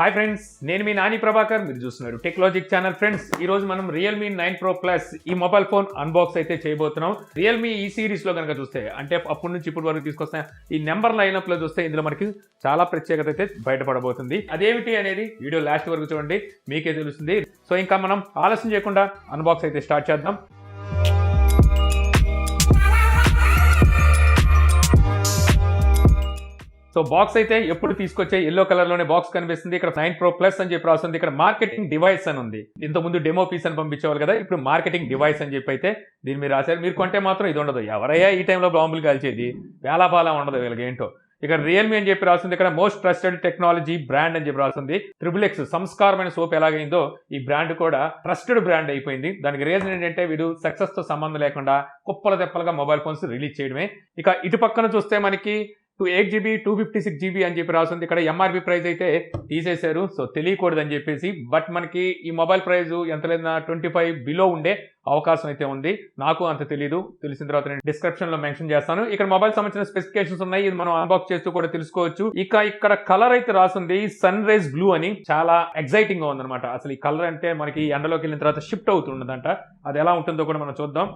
Hi friends, నేను మీ నాని ప్రభాకర్. మీరు చూస్తున్నారు టెక్నాలజిక్ ఛానల్. ఫ్రెండ్స్, ఈ రోజు మనం Realme 9 Pro Plus ఈ మొబైల్ ఫోన్ అన్బాక్స్ అయితే చేయబోతున్నాం. Realme ఈ సిరీస్ లో కనుక చూస్తే, అంటే అప్పటి నుంచి ఇప్పటి వరకు తీసుకొస్తే ఈ నెంబర్ లైనప్ లో చూస్తే ఇందులో మనకి చాలా ప్రత్యేకత అయితే బయటపడబోతుంది. అదేమిటి అనేది వీడియో లాస్ట్ వరకు చూడండి, మీకే తెలుస్తుంది. సో ఇంకా మనం ఆలస్యం చేయకుండా అన్బాక్స్ అయితే స్టార్ట్ చేద్దాం. సో బాక్స్ అయితే ఎప్పుడు తీసుకొచ్చే ఎల్లో కలర్ లోనే బాక్స్ కనిపిస్తుంది. ఇక్కడ 9 Pro Plus అని చెప్పి రాస్తుంది. ఇక్కడ మార్కెటింగ్ డివైస్ అని ఉంది. ఇంతకుముందు డెమో పీస్ అని పంపించేవాళ్ళు కదా, ఇప్పుడు మార్కెటింగ్ డివైస్ అని చెప్పి అయితే దీని మీద రాశారు. మీరు కొంటే మాత్రం ఇది ఉండదు. ఎవరయ్యా ఈ టైంలో బాంబులు కాల్చేది, వేలాపాలా ఉండదు వీళ్ళకి ఏంటో. ఇక్కడ రియల్మీ అని చెప్పి రాస్తుంది. ఇక్కడ మోస్ట్ ట్రస్టెడ్ టెక్నాలజీ బ్రాండ్ అని చెప్పి రాస్తుంది. XXX సంస్కారమైన సోప్ ఎలాగైందో ఈ బ్రాండ్ కూడా ట్రస్టెడ్ బ్రాండ్ అయిపోయింది. దానికి రీజన్ ఏంటంటే వీడు సక్సెస్ తో సంబంధం లేకుండా కుప్పల తెప్పలుగా మొబైల్ ఫోన్స్ రిలీజ్ చేయడమే. ఇక ఇటు పక్కన చూస్తే మనకి 8GB 256GB అని చెప్పి రాస్తుంది. ఇక్కడ ఎంఆర్పి ప్రైస్ అయితే తీసేశారు, సో తెలియకూడదు అని చెప్పేసి. బట్ మనకి ఈ మొబైల్ ప్రైస్ ఎంత లేదన్నా 25 బిలో ఉండే అవకాశం అయితే ఉంది. నాకు అంత తెలియదు, తెలిసిన తర్వాత నేను డిస్క్రిప్షన్ లో మెన్షన్ చేస్తాను. ఇక్కడ మొబైల్ సంబంధించిన స్పెసిఫికేషన్స్ ఉన్నాయి, ఇది మనం అన్బాక్స్ చేస్తూ కూడా తెలుసుకోవచ్చు. ఇక ఇక్కడ కలర్ అయితే రాస్తుంది సన్ రైజ్ బ్లూ అని. చాలా ఎక్సైటింగ్ గా ఉందన్నమాట. అసలు ఈ కలర్ అంటే మనకి ఎండలోకి వెళ్ళిన తర్వాత షిఫ్ట్ అవుతుండదంట. అది ఎలా ఉంటుందో కూడా మనం చూద్దాం.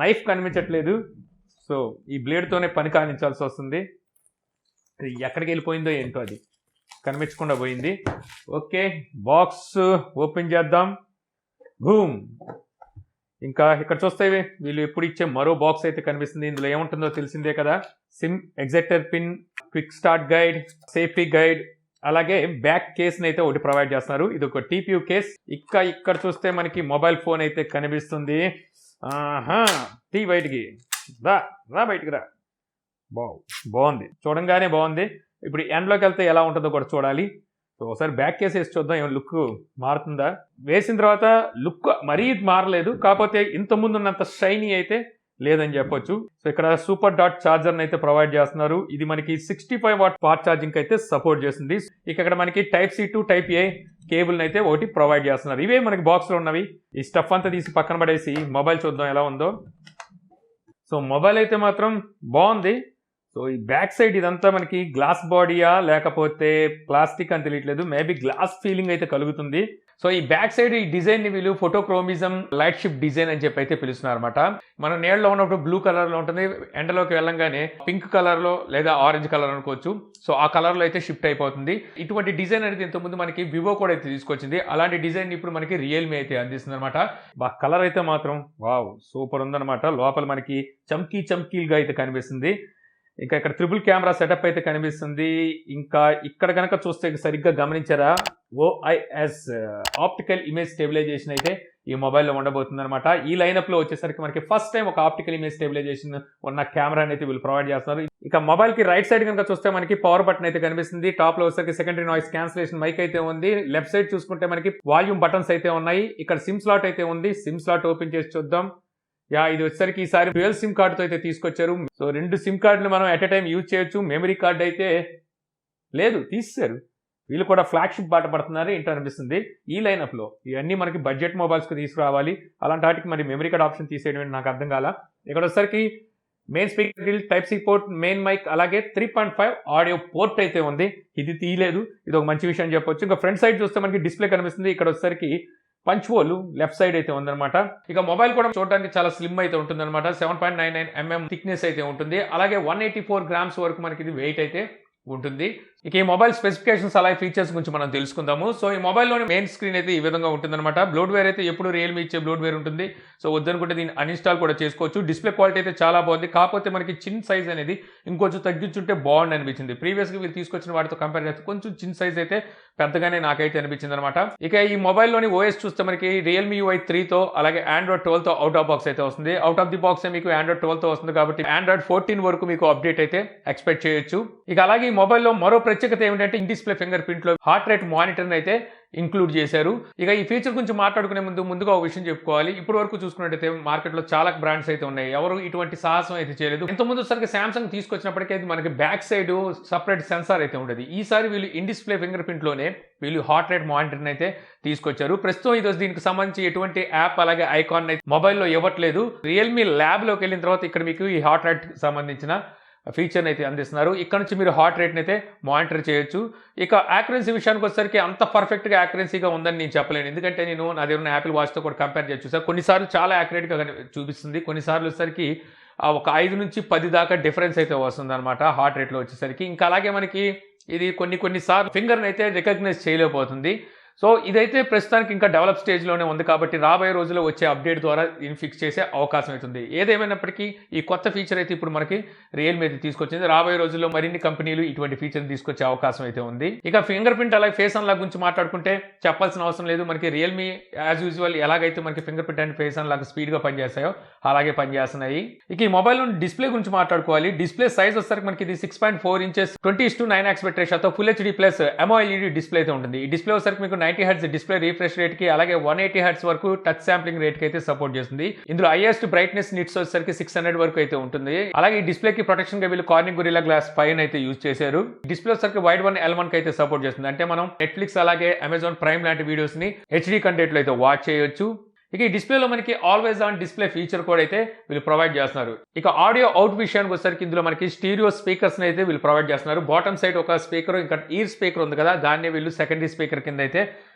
నైఫ్ కనిపించట్లేదు, సో ఈ బ్లేడ్తోనే పని కానించాల్సి వస్తుంది. ఎక్కడికి వెళ్ళిపోయిందో ఏంటో, అది కనిపించకుండా పోయింది. ఓకే, బాక్స్ ఓపెన్ చేద్దాం. బూమ్. ఇంకా ఇక్కడ చూస్తే వీళ్ళు ఎప్పుడు ఇచ్చే మరో బాక్స్ అయితే కనిపిస్తుంది. ఇందులో ఏముంటుందో తెలిసిందే కదా. SIM ejector pin, quick start guide, safety guide, అలాగే బ్యాక్ కేస్ అయితే ఒకటి ప్రొవైడ్ చేస్తున్నారు. ఇది ఒక TPU కేస్. ఇక్కడ చూస్తే మనకి మొబైల్ ఫోన్ అయితే కనిపిస్తుంది. తీ బయటికి రా బయటికి రా. బాగుంది, చూడంగానే బాగుంది. ఇప్పుడు ఎండ్లోకి వెళ్తే ఎలా ఉంటుందో కూడా చూడాలి. సో ఒకసారి బ్యాక్ కేస్ వేసి చూద్దాం, ఏమైనా లుక్ మారుతుందా. వేసిన తర్వాత లుక్ మరీ మారలేదు, కాకపోతే ఇంతకుముందు ఉన్నంత షైనీ అయితే లేదని చెప్పొచ్చు. సో ఇక్కడ సూపర్ డాట్ ఛార్జర్ అయితే ప్రొవైడ్ చేస్తున్నారు. ఇది మనకి 65 వాట్ ఫాస్ట్ ఛార్జింగ్ అయితే సపోర్ట్ చేస్తుంది. ఇక్కడ మనకి Type-C to Type-A కేబుల్ అయితే ఒకటి ప్రొవైడ్ చేస్తున్నారు. ఇవే మనకి బాక్స్ లో ఉన్నవి. ఈ స్టఫ్ అంతా తీసి పక్కన పడేసి మొబైల్ చూద్దాం ఎలా ఉందో. సో మొబైల్ అయితే మాత్రం బాగుంది. సో ఈ బ్యాక్ సైడ్ ఇదంతా మనకి గ్లాస్ బాడీయా లేకపోతే ప్లాస్టిక్ అని తెలియట్లేదు. మేబీ గ్లాస్ ఫీలింగ్ అయితే కలుగుతుంది. సో ఈ బ్యాక్ సైడ్ ఈ డిజైన్ ని వీళ్ళు ఫోటోక్రోమిజం లైట్ షిఫ్ట్ డిజైన్ అని చెప్పి అయితే పిలుస్తున్నారు అనమాట. మనం నీళ్ళలో ఉన్నప్పుడు బ్లూ కలర్ లో ఉంటుంది, ఎండలోకి వెళ్ళంగానే పింక్ కలర్ లో లేదా ఆరెంజ్ కలర్ అనుకోవచ్చు. సో ఆ కలర్ లో అయితే షిఫ్ట్ అయిపోతుంది. ఇటువంటి డిజైన్ అనేది ఇంతకుముందు మనకి వివో కూడా అయితే తీసుకొచ్చింది. అలాంటి డిజైన్ ఇప్పుడు మనకి రియల్మీ అయితే అందిస్తుంది అనమాట. కలర్ అయితే మాత్రం వావ్ సూపర్ ఉందన్నమాట. లోపల మనకి చమ్కీలుగా అయితే కనిపిస్తుంది. ఇంకా ఇక్కడ ట్రిపుల్ కెమెరా సెటప్ అయితే కనిపిస్తుంది. ఇంకా ఇక్కడ కనుక చూస్తే సరిగ్గా గమనించారా, OIS ఆప్టికల్ ఇమేజ్ స్టెబిలైజేషన్ అయితే ఈ మొబైల్లో ఉండబోతుంది అనమాట. ఈ లైనప్ లో వచ్చేసరికి మనకి ఫస్ట్ టైం ఒక ఆప్టికల్ ఇమేజ్ స్టెబిలైజేషన్ ఉన్న కెమెరా అయితే వీళ్ళు ప్రొవైడ్ చేస్తున్నారు. ఇక మొబైల్ కి రైట్ సైడ్ కనుక చూస్తే మనకి పవర్ బటన్ అయితే కనిపిస్తుంది. టాప్ లో వచ్చేసరికి సెకండరీ నాయిస్ క్యాన్సిలేషన్ మైక్ అయితే ఉంది. లెఫ్ట్ సైడ్ చూసుకుంటే మనకి వాల్యూమ్ బటన్స్ అయితే ఉన్నాయి. ఇక్కడ సిమ్ స్లాట్ అయితే ఉంది. సిమ్ స్లాట్ ఓపెన్ చేసి చూద్దాం. ఇది వచ్చేసరికి ఈసారి డ్యూయల్ సిమ్ కార్డుతో అయితే తీసుకొచ్చారు. సో 2 సిమ్ కార్డులు మనం ఎట్ ఎ టైం యూజ్ చేయొచ్చు. మెమరీ కార్డు అయితే లేదు, తీసేశారు. వీళ్ళు కూడా ఫ్లాగ్షిప్ బాట పడుతున్నారు ఏంటో అనిపిస్తుంది ఈ లైనప్ లో. ఇవన్నీ మనకి బడ్జెట్ మొబైల్స్ కి తీసుకురావాలి, అలాంటి వాటికి మరి మెమరీ కార్డ్ ఆప్షన్ తీసేయడం నాకు అర్థం కాల. ఇక్కడ వచ్చేసరికి main speaker, Type-C port, main mic, అలాగే 3.5 ఆడియో పోర్ట్ అయితే ఉంది. ఇది తీయలేదు, ఇది ఒక మంచి విషయం చెప్పొచ్చు. ఇంకా ఫ్రంట్ సైడ్ చూస్తే మనకి డిస్ప్లే కనిపిస్తుంది. ఇక్కడ వచ్చేసరికి పంచ్ హోల్ లెఫ్ట్ సైడ్ అయితే ఉందన్నమాట. ఇక మొబైల్ కూడా చూడడానికి చాలా స్లిమ్ అయితే ఉంటుంది అనమాట. 7.99 mm థిక్నెస్ అయితే ఉంటుంది. అలాగే 184 grams వరకు మనకి ఇది వెయిట్ అయితే ఉంటుంది. ఇక ఈ మొబైల్ స్పెసిఫికేషన్స్ అలాగే ఫీచర్స్ గురించి మనం తెలుసుకుందాము. సో ఈ మొబైల్లోని మెయిన్ స్క్రీన్ అయితే ఈ విధంగా ఉంటుందన్నమాట. బ్లోడ్వేర్ అయితే ఎప్పుడు రియల్మీ ఇచ్చే బ్లోడ్వేర్ ఉంటుంది. సో వద్దనుకుంటే దీన్ని అన్ఇన్స్టాల్ కూడా చేసుకోవచ్చు. డిస్ప్లే క్వాలిటీ అయితే చాలా బాగుంది, కాకపోతే మనకి చిన్న సైజ్ అనేది ఇంకొంచెం తగ్గించుంటే బాగుంది అనిపించింది. ప్రీవియస్గా వీళ్ళు తీసుకొచ్చిన వాటితో కంపేర్ చేస్తే కొంచెం చిన్న సైజ్ అయితే పెద్దగానే నాకైతే అనిపించింది అనమాట. ఇక ఈ మొబైల్లోని OS చూస్తే మనకి Realme UI 3తో అలాగే Android 12తో అవుట్ ఆఫ్ బాక్స్ అయితే వస్తుంది. అవుట్ ఆఫ్ ది బాక్స్ మీకు Android 12తో వస్తుంది కాబట్టి Android 14 వరకు మీకు అప్డేట్ అయితే ఎక్స్పెక్ట్ చేయొచ్చు. ఇక అలాగే ఈ మొబైల్లో మరో ప్రత్యేకత ఏమిటంటే ఇన్ డిస్ప్లే ఫింగర్ ప్రింట్ లో హార్ట్ రేట్ మానిటర్ అయితే ఇంక్లూడ్ చేశారు. ఇక ఈ ఫీచర్ గురించి మాట్లాడుకునే ముందుగా ఒక విషయం చెప్పుకోవాలి. ఇప్పటి వరకు చూసుకున్నట్టయితే మార్కెట్ లో చాలా బ్రాండ్స్ అయితే ఉన్నాయి, ఎవరు ఇటువంటి సాహసం అయితే చేయలేదు. ఇంతకుముందు సరికి సామ్సంగ్ తీసుకొచ్చినప్పటికీ మనకి బ్యాక్ సైడ్ సపరేట్ సెన్సార్ అయితే ఉండేది. ఈసారి వీళ్ళు ఇన్ డిస్ప్లే ఫింగర్ ప్రింట్ లోనే వీళ్ళు హార్ట్ రేట్ మానిటర్ అయితే తీసుకొచ్చారు. ప్రస్తుతం ఇది దీనికి సంబంధించి ఎటువంటి యాప్ అలాగే ఐకాన్ అయితే మొబైల్లో ఇవ్వట్లేదు. రియల్మీ ల్యాబ్ లోకి వెళ్ళిన తర్వాత ఇక్కడ మీకు ఈ హార్ట్ రేట్ సంబంధించిన ఫీచర్ని అయితే అందిస్తున్నారు. ఇక్కడ నుంచి మీరు హార్ట్ రేట్ని అయితే మానిటర్ చేయొచ్చు. ఇక యాక్యురసీ విషయానికి వచ్చేసరికి అంత పర్ఫెక్ట్గా యాక్యురసీగా ఉందని నేను చెప్పలేను. ఎందుకంటే నేను నా దగ్గర ఉన్న యాపిల్ వాచ్తో కూడా కంపేర్ చేయొచ్చు సార్. కొన్నిసార్లు చాలా యాక్యురేట్గా చూపిస్తుంది, కొన్నిసార్లు వచ్చేసరికి ఒక 5 నుంచి 10 దాకా డిఫరెన్స్ అయితే వస్తుంది అనమాట హార్ట్ రేట్లో వచ్చేసరికి. ఇంకా అలాగే మనకి ఇది కొన్నిసార్లు ఫింగర్ని అయితే రికగ్నైజ్ చేయలేకపోతుంది. సో ఇదైతే ప్రస్తుతానికి ఇంకా డెవలప్ స్టేజ్లోనే ఉంది కాబట్టి రాబోయే రోజుల్లో వచ్చే అప్డేట్ ద్వారా దీన్ని ఫిక్స్ చేసే అవకాశం అవుతుంది. ఏదేమైనప్పటికీ ఈ కొత్త ఫీచర్ అయితే ఇప్పుడు మనకి రియల్మీ అయితే తీసుకొచ్చింది. రాబోయే రోజుల్లో మరిన్ని కంపెనీలు ఇటువంటి ఫీచర్ని తీసుకొచ్చే అవకాశం అయితే ఉంది. ఇక ఫింగర్ ప్రింట్ అలాగే ఫేస్ అన్లాక్ గురించి మాట్లాడుకుంటే చెప్పాల్సిన అవసరం లేదు. మనకి రియల్మీ యాజ్ యూజువల్ ఎలాగైతే మనకి finger print and face unlock స్పీడ్గా పనిచేస్తాయో అలాగే పనిచేస్తున్నాయి. ఇక ఈ మొబైల్ డిస్ప్లే గురించి మాట్లాడుకోవాలి. డిస్ప్లే సైజ్ వచ్చేసరికి మనకి ఇది 6.4 ఇంచెస్ 20:9 ఆస్పెక్ట్ రేషియోతో full HD plus AMOLED display అయితే ఉంటుంది. ఈ డిస్ప్లే వచ్చేసరికి మీకు 90 Hz డిస్ప్లే రిఫ్రెష్ రేట్ కి అలాగే 180 Hz వరకు టచ్ శాంప్లింగ్ రేట్ కి అయితే సపోర్ట్ చేస్తుంది. ఇందులో హైయెస్ట్ బ్రైట్నెస్ నిట్స్ వచ్చేసరికి 600 వరకు అయితే ఉంటుంది. అలాగే ఈ డిస్ప్లే కి ప్రొటెక్షన్ గా వీళ్ళు కార్నింగ్ గొరిల్లా గ్లాస్ 5 అయితే యూజ్ చేశారు. డిస్ప్లే వచ్చేసరికి వైడ్ 1 L1 కి అయితే సపోర్ట్ చేస్తుంది. అంటే మనం నెట్ఫ్లిక్స్ అలాగే అమెజాన్ ప్రైమ్ లాంటి వీడియోస్ ని హెచ్డీ కంటెంట్ లో అయితే వాచ్ చేయొచ్చు. ఇక ఈ డిస్ప్లేలో మనకి ఆల్వేస్ ఆన్ డిస్ప్లే ఫీచర్ కూడా అయితే వీళ్ళు ప్రొవైడ్ చేస్తున్నారు. ఇక ఆడియో అవుట్ విషయానికి వచ్చేసరికి ఇందులో మనకి స్టీరియో స్పీకర్స్ అయితే వీళ్ళు ప్రొవైడ్ చేస్తున్నారు. బాటమ్ సైడ్ ఒక స్పీకర్, ఇంకా ఇయర్ స్పీకర్ ఉంది కదా, దాన్ని వీళ్ళు సెకండరీ స్పీకర్ కింద అయితే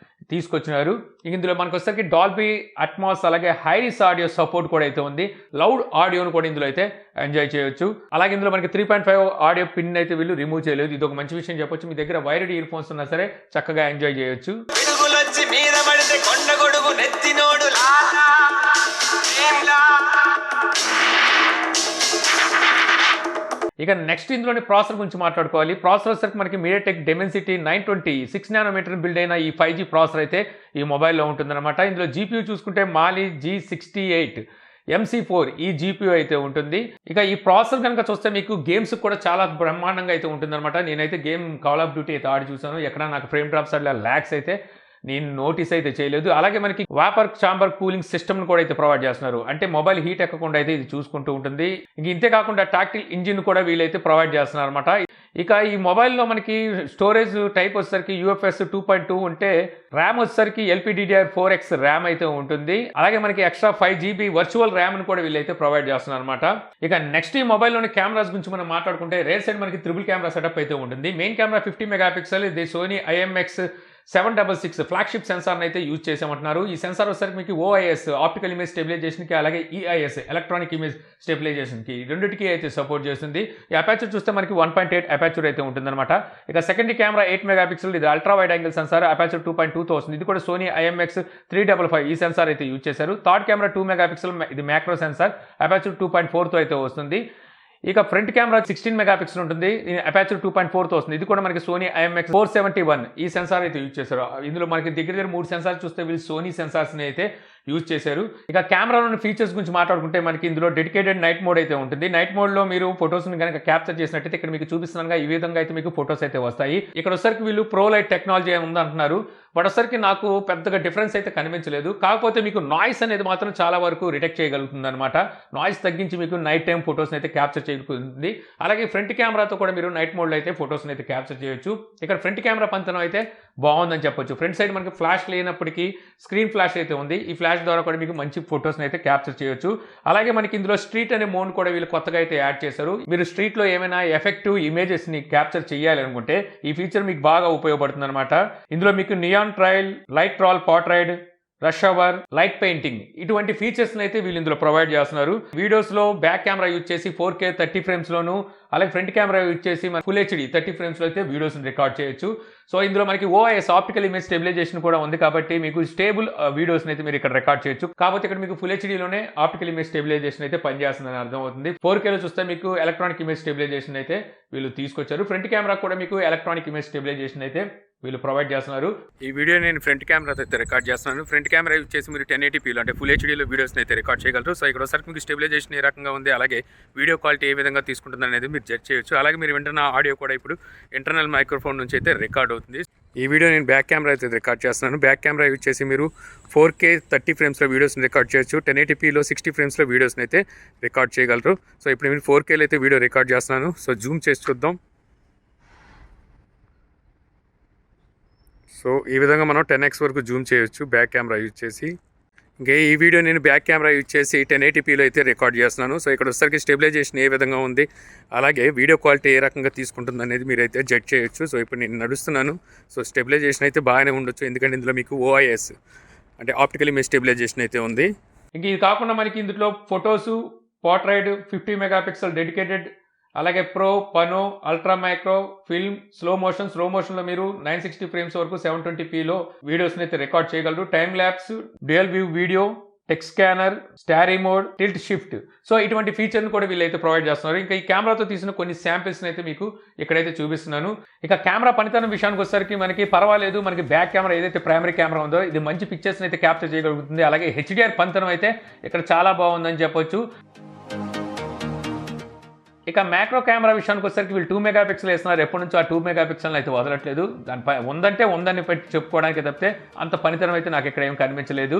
తీసుకొచ్చినారు. ఇందులో మనకు వచ్చేసరికి డాల్బీ అట్మాస్ అలాగే హైరిస్ ఆడియో సపోర్ట్ కూడా అయితే ఉంది. లౌడ్ ఆడియోను కూడా ఇందులో అయితే ఎంజాయ్ చేయొచ్చు. అలాగే ఇందులో మనకి 3.5 ఆడియో పిన్ అయితే వీళ్ళు రిమూవ్ చేయలేదు. ఇది ఒక మంచి విషయం చెప్పొచ్చు. మీ దగ్గర వైర్డ్ ఇయర్ ఫోన్స్ ఉన్నా సరే చక్కగా ఎంజాయ్ చేయొచ్చు. ఇక నెక్స్ట్ ఇందులోని ప్రాసెసర్ గురించి మాట్లాడుకోవాలి. ప్రాసెసర్ వచ్చేసరికి మనకి మీడియాటెక్ డెమెన్సిటీ 920 6 నానోమీటర్ బిల్డ్ అయిన ఈ 5G ప్రాసెసర్ అయితే ఈ మొబైల్లో ఉంటుందన్నమాట. ఇందులో జీపీయూ చూసుకుంటే మాలి G68 MC4 ఈ జీపీయూ అయితే ఉంటుంది. ఇక ఈ ప్రాసెసర్ కనుక చూస్తే మీకు గేమ్స్ కూడా చాలా బ్రహ్మాండంగా అయితే ఉంటుందన్నమాట. నేనైతే గేమ్ కాల్ ఆఫ్ డ్యూటీ అయితే ఆడి చూసాను. ఎక్కడ నాకు ఫ్రేమ్ డ్రాప్స్ అట్లా ల్యాగ్స్ అయితే నేను నోటీస్ అయితే చేయలేదు. అలాగే మనకి వేపర్ ఛాంబర్ కూలింగ్ సిస్టమ్ను కూడా అయితే ప్రొవైడ్ చేస్తున్నారు. అంటే మొబైల్ హీట్ ఎక్కకుండా అయితే ఇది చూసుకుంటూ ఉంటుంది. ఇంక ఇంతే కాకుండా టాక్టిల్ ఇంజిన్ కూడా వీళ్ళైతే ప్రొవైడ్ చేస్తున్నారు అనమాట. ఇక ఈ మొబైల్లో మనకి స్టోరేజ్ టైప్ వచ్చేసరికి UFS 2.2 ఉంటే ర్యామ్ వచ్చేసరికి LPDDR4X ర్యామ్ అయితే ఉంటుంది. అలాగే మనకి ఎక్స్ట్రా 5GB వర్చువల్ ర్యామ్ను కూడా వీళ్ళైతే ప్రొవైడ్ చేస్తున్నారు అనమాట. ఇక నెక్స్ట్ ఈ మొబైల్లోని కెమెరాస్ గురించి మనం మాట్లాడుకుంటే రేర్ సైడ్ మనకి ట్రిపుల్ కెమెరా సెటప్ అయితే ఉంటుంది. మెయిన్ కెమెరా 50 మెగాపిక్సెల్, ఇది సోనీ IMX766 ఫ్లాగ్షిప్ సెన్సార్ని అయితే యూజ్ చేసామంటున్నారు. ఈ సెన్సార్ వచ్చేసరికి మీకు OIS ఆప్టికల్ ఇమేజ్ స్టెబిలైజేషన్కి అలాగే EIS ఎలక్ట్రానిక్ ఇమేజ్ స్టెబిలైజేషన్కి రెండింటికి అయితే సపోర్ట్ చేస్తుంది. ఈ అపాచర్ చూస్తే మనకి 1.8 అపాచర్ అయితే ఉంటుందన్నమాట. ఇక సెకండరీ కెమెరా 8 మెగాపిక్సెల్, ఇది ultra wide angle sensor aperture 2.2తో వస్తుంది. ఇది కూడా సోనీ IMX355 ఈ సెన్సార్ అయితే యూజ్ చేశారు. థర్డ్ కెమెరా 2 మెగాపిక్సెల్, ఇది మ్యాక్రో సెన్సార్ అపాచర్ 2.4తో అయితే వస్తుంది. ఇక ఫ్రంట్ కెమెరా 16 మెగాపిక్సెల్ ఉంటుంది, అపాచర్ 2.4తో వస్తుంది. ఇది కూడా మనకి సోనీ IMX471 ఈ సెన్సార్ అయితే యూజ్ చేశారు. ఇందులో మనకి దగ్గర 3 సెన్సార్ చూస్తే వీళ్ళు సోనీ సెన్సార్స్ని అయితే యూజ్ చేశారు. ఇక కెమెరాలోని ఫీచర్స్ గురించి మాట్లాడుకుంటే మనకి ఇందులో డెడికేటెడ్ నైట్ మోడ్ అయితే ఉంటుంది. నైట్ మోడ్లో మీరు ఫొటోస్ని కనుక క్యాప్చర్ చేసినట్టయితే ఇక్కడ మీకు చూపిస్తున్నాగా ఈ విధంగా అయితే మీకు ఫొటోస్ అయితే వస్తాయి. ఇక్కడ వచ్చరికి వీళ్ళు ప్రో లైట్ టెక్నాలజీ ఉంది అంటున్నారు. బట్ వచ్చరికి నాకు పెద్దగా డిఫరెన్స్ అయితే కనిపించలేదు. కాకపోతే మీకు నాయిస్ అనేది మాత్రం చాలా వరకు డిటెక్ట్ చేయగలుగుతుంది అనమాట. నాయిస్ తగ్గించి మీకు నైట్ టైం ఫొటోస్ని అయితే క్యాప్చర్ చేయగలుగుతుంది. అలాగే ఫ్రంట్ కెమెరాతో కూడా మీరు నైట్ మోడ్లో అయితే ఫొటోస్ని అయితే క్యాప్చర్ చేయొచ్చు. ఇక్కడ ఫ్రంట్ కెమెరా పంతనం అయితే బాగుందని చెప్పొచ్చు. ఫ్రంట్ సైడ్ మనకి ఫ్లాష్ లేనప్పటికీ స్క్రీన్ ఫ్లాష్ అయితే ఉంది. ఈ ఫ్లాష్ ద్వారా కూడా మీకు మంచి ఫొటోస్ని అయితే క్యాప్చర్ చేయొచ్చు. అలాగే మనకి ఇందులో స్ట్రీట్ అనే మోడ్ కూడా వీళ్ళు కొత్తగా అయితే యాడ్ చేశారు. మీరు స్ట్రీట్లో ఏమైనా ఎఫెక్టివ్ ఇమేజెస్ని క్యాప్చర్ చేయాలి అనుకుంటే ఈ ఫీచర్ మీకు బాగా ఉపయోగపడుతుంది అనమాట. ఇందులో మీకు neon trail, light trail, portrait, rush hour, light painting ఇటువంటి ఫీచర్స్ని అయితే వీళ్ళు ఇందులో ప్రొవైడ్ చేస్తున్నారు. వీడియోస్లో బ్యాక్ కెమెరా యూజ్ చేసి 4K 30 ఫ్రేమ్స్లోను, అలాగే ఫ్రంట్ కెమెరా యూజ్ చేసి ఫుల్ HD 30 ఫ్రేమ్స్లో అయితే వీడియోస్ని రికార్డ్ చేయొచ్చు. సో ఇందులో మనకి OIS ఆప్టికల్ ఇమేజ్ స్టెబిలైజేషన్ కూడా ఉంది కాబట్టి మీకు స్టేబుల్ వీడియోస్ని అయితే మీరు ఇక్కడ రికార్డ్ చేయొచ్చు. కాకపోతే ఇక్కడ మీకు ఫుల్ HDలోనే ఆప్టికల్ ఇమేజ్ స్టెబిలైజేషన్ అయితే పనిచేస్తుందని అర్థమవుతుంది. 4Kలో చూస్తే మీకు ఎలక్ట్రానిక్ ఇమేజ్ స్టెబిలైజేషన్ అయితే వీళ్ళు తీసుకొచ్చారు. ఫ్రంట్ కెమెరా కూడా మీకు ఎలక్ట్రానిక్ ఇమేజ్ స్టెబిలైజేషన్ అయితే వీళ్ళు ప్రొవైడ్ చేస్తున్నారు. ఈ వీడియో నేను ఫ్రంట్ కెమెరాతో అయితే రికార్డ్ చేస్తున్నాను. ఫ్రంట్ కెమెరా యూజ్ చేసి మీరు 1080pలో అంటే ఫుల్ HDలో వీడియోస్ని అయితే రికార్డ్ చేయగలరు. సో ఇక్కడ ఒకసారి మీకు స్టెబిలైజేషన్ ఏ రకంగా ఉంది, అలాగే వీడియో క్వాలిటీ ఏ విధంగా తీసుకుంటుంది అనేది మీరు జడ్జ్ చేయొచ్చు. అలాగే మీరు వింటున్న ఆడియో కూడా ఇప్పుడు ఇంటర్నల్ మైక్రోఫోన్ నుంచి అయితే రికార్డ్ అవుతుంది. ఈ వీడియో నేను బ్యాక్ కెమెరా అయితే రికార్డ్ చేస్తున్నాను. బ్యాక్ కెమెరా యూజ్ చేసి మీరు 4K 30 ఫ్రేమ్స్లో వీడియోస్ని రికార్డ్ చేయొచ్చు. 1080pలో 60 ఫ్రేమ్స్లో వీడియోస్ని అయితే రికార్డ్ చేయగలరు. సో ఇప్పుడు నేను 4Kలో అయితే వీడియో రికార్డ్ చేస్తున్నాను. సో జూమ్ చేసి చూద్దాం. సో ఈ విధంగా మనం 10x వరకు జూమ్ చేయొచ్చు బ్యాక్ కెమెరా యూజ్ చేసి. ఇంకా ఈ వీడియో నేను బ్యాక్ కెమెరా యూజ్ చేసి 1080pలో అయితే రికార్డ్ చేస్తున్నాను. సో ఇక్కడ వచ్చేసరికి స్టెబిలైజేషన్ ఏ విధంగా ఉంది, అలాగే వీడియో క్వాలిటీ ఏ రకంగా తీసుకుంటుంది అనేది మీరు అయితే జడ్జ్ చేయొచ్చు. సో ఇప్పుడు నేను నడుస్తున్నాను. సో స్టెబిలైజేషన్ అయితే బాగానే ఉండొచ్చు, ఎందుకంటే ఇందులో మీకు ఓఐఎస్ అంటే ఆప్టికల్ ఇమేజ్ స్టెబిలైజేషన్ అయితే ఉంది. ఇంక ఇది కాకుండా మనకి ఇందులో ఫొటోసు, పోర్ట్రైట్, 50 మెగాపిక్సెల్ డెడికేటెడ్, అలాగే pro, pano, ultra micro, film, slow మోషన్లో మీరు 960 ఫ్రేమ్స్ వరకు 720pలో వీడియోస్ని అయితే రికార్డ్ చేయగలరు. Time lapse, dual view video, text scanner, starry mode, tilt shift. So ఇటువంటి ఫీచర్ని కూడా వీళ్ళైతే ప్రొవైడ్ చేస్తున్నారు. ఇంకా ఈ కెమెరాతో తీసిన కొన్ని శాంపిల్స్ని అయితే మీకు ఇక్కడైతే చూపిస్తున్నాను. ఇక కెమెరా పనితనం విషయానికి వచ్చేసరికి మనకి పర్వాలేదు. మనకి బ్యాక్ కెమెరా ఏదైతే ప్రైమరీ కెమెరా ఉందో ఇది మంచి పిక్చర్స్ని అయితే క్యాప్చర్ చేయగలుగుతుంది. అలాగే హెచ్డిఆర్ పనితనం అయితే ఇక్కడ చాలా బాగుందని చెప్పొచ్చు. ఇక మ్యాక్రో కెమెరా విషయానికి వచ్చేసరికి వీళ్ళు 2 మెగాపిక్సెల్ వేస్తున్నారు. ఎప్పటి నుంచో ఆ 2 మెగాపిక్సెల్ అయితే వదలట్లేదు. దానిపై ఉందంటే ఉందని పెట్టి చెప్పుకోవడానికి తప్పితే అంత పనితనం అయితే నాకు ఇక్కడ ఏం కనిపించలేదు.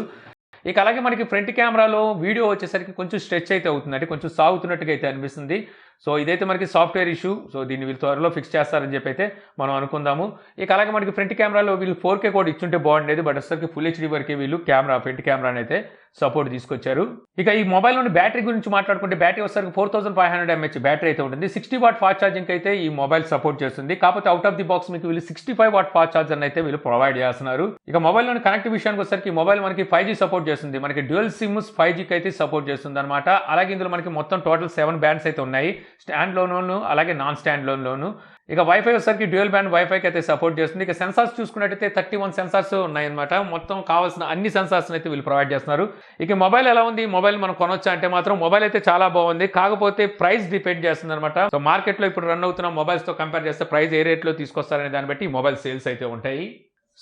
ఇక అలాగే మనకి ఫ్రంట్ కెమెరాలో వీడియో వచ్చేసరికి కొంచెం స్ట్రెచ్ అయితే అవుతుంది, అంటే కొంచెం సాగుతున్నట్టుగా అయితే అనిపిస్తుంది. సో ఇదైతే మనకి సాఫ్ట్వేర్ ఇష్యూ. సో దీన్ని వీళ్ళు త్వరలో ఫిక్స్ చేస్తారని చెప్పి అయితే మనం అనుకుందాము. ఇక అలాగే మనకి ఫ్రంట్ కెమెరాలో వీళ్ళు 4K కూడా ఇచ్చుంటే బాగుండేది, బట్ వచ్చేసరికి ఫుల్ హెచ్డీ వరకే వీళ్ళు ఫ్రంట్ కెమెరాని అయితే సపోర్ట్ తీసుకొచ్చారు. ఇక ఈ మొబైల్లోని బ్యాటరీ గురించి మాట్లాడుకుంటే బ్యాటరీ వచ్చేసరికి 4500 mAh బ్యాటరీ అయితే ఉంటుంది. 60 వాట్ ఫాస్ట్ ఛార్జింగ్ అయితే ఈ మొబైల్ సపోర్ట్ చేస్తుంది. కాకపోతే అవుట్ ఆఫ్ ది బాక్స్ మీకు వీళ్ళు 65 వాట్ ఫాస్ట్ ఛార్జర్ అయితే వీళ్ళు ప్రొవైడ్ చేస్తున్నారు. ఇక మొబైల్లోని కనెక్ట్ విషయానికి వచ్చేసరికి ఈ మొబైల్ మనకి 5G సపోర్ట్ చేస్తుంది. మనకి డ్యూయల్ సిమ్స్ 5Gకి అయితే సపోర్ట్ చేస్తుంది అనమాట. అలాగే ఇందులో మనకి మొత్తం టోటల్ 7 బ్యాండ్స్ అయితే ఉన్నాయి, స్టాండ్ లోను అలాగే నాన్ స్టాండ్ లోను. ఇక వైఫై వచ్చేసరికి డ్యూయల్ బ్యాండ్ వైఫైకి అయితే సపోర్ట్ చేస్తుంది. ఇక సెన్సార్స్ చూసుకున్నట్టయితే 31 సెన్సార్స్ ఉన్నాయన్నమాట. మొత్తం కావాల్సిన అన్ని సెన్సార్స్ అయితే వీళ్ళు ప్రొవైడ్ చేస్తున్నారు. ఇక మొబైల్ ఎలా ఉంది, మొబైల్ మనం కొనొచ్చా అంటే మాత్రం మొబైల్ అయితే చాలా బాగుంది. కాకపోతే ప్రైస్ డిపెండ్ చేస్తుంది అనమాట. సో మార్కెట్లో ఇప్పుడు రన్ అవుతున్న మొబైల్స్తో కంపేర్ చేస్తే ప్రైస్ ఏ రేట్లో తీసుకొస్తారనే దాన్ని బట్టి మొబైల్ సేల్స్ అయితే ఉంటాయి.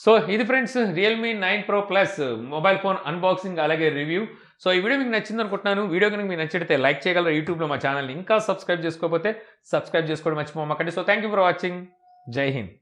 సో ఇది friends Realme 9 Pro Plus mobile phone unboxing అలాగే రివ్యూ. సో ఈ వీడియో మీకు నచ్చింది అనుకుంటున్నాను. వీడియో కనుక మీకు నచ్చితే లైక్ చేయగలరు. యూట్యూబ్లో మా ఛానల్ని ఇంకా సబ్స్క్రైబ్ చేసుకోకపోతే సబ్స్క్రైబ్ చేసుకోవడం మర్చిపోమాకండి. So thank you for watching. జై హింద్.